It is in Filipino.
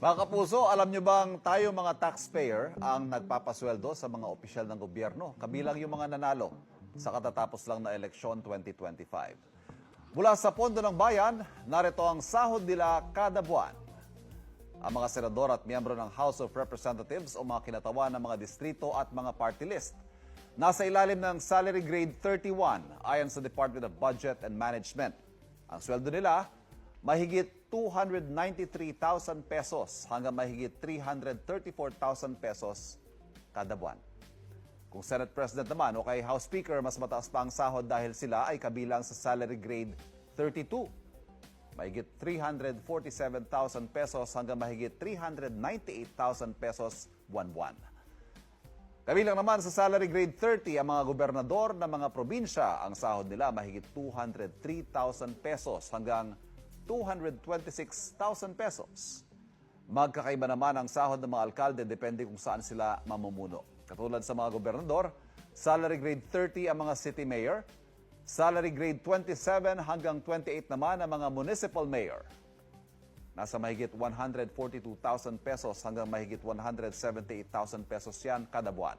Mga kapuso, alam nyo bang tayo mga taxpayer ang nagpapasweldo sa mga opisyal ng gobyerno, kabilang yung mga nanalo sa katatapos lang na eleksyon 2025. Mula sa Pondo ng Bayan, narito ang sahod nila kada buwan. Ang mga senador at miyembro ng House of Representatives o mga kinatawan ng mga distrito at mga party list nasa ilalim ng Salary Grade 31 ayon sa Department of Budget and Management. Ang sweldo nila, mahigit 293,000 pesos hanggang mahigit 334,000 pesos kada buwan. Kung Senate President naman o kay House Speaker, mas mataas pa ang sahod dahil sila ay kabilang sa Salary Grade 32. Mahigit 347,000 pesos hanggang mahigit 398,000 pesos buwan-buwan. Kabilang naman sa Salary Grade 30 ang mga gobernador ng mga probinsya. Ang sahod nila mahigit 203,000 pesos hanggang 226,000 pesos. Magkakaiba naman ang sahod ng mga alkalde depende kung saan sila mamumuno. Katulad sa mga gobernador, Salary Grade 30 ang mga city mayor, Salary Grade 27 hanggang 28 naman ang mga municipal mayor. Nasa mahigit 142,000 pesos hanggang mahigit 178,000 pesos yan kada buwan.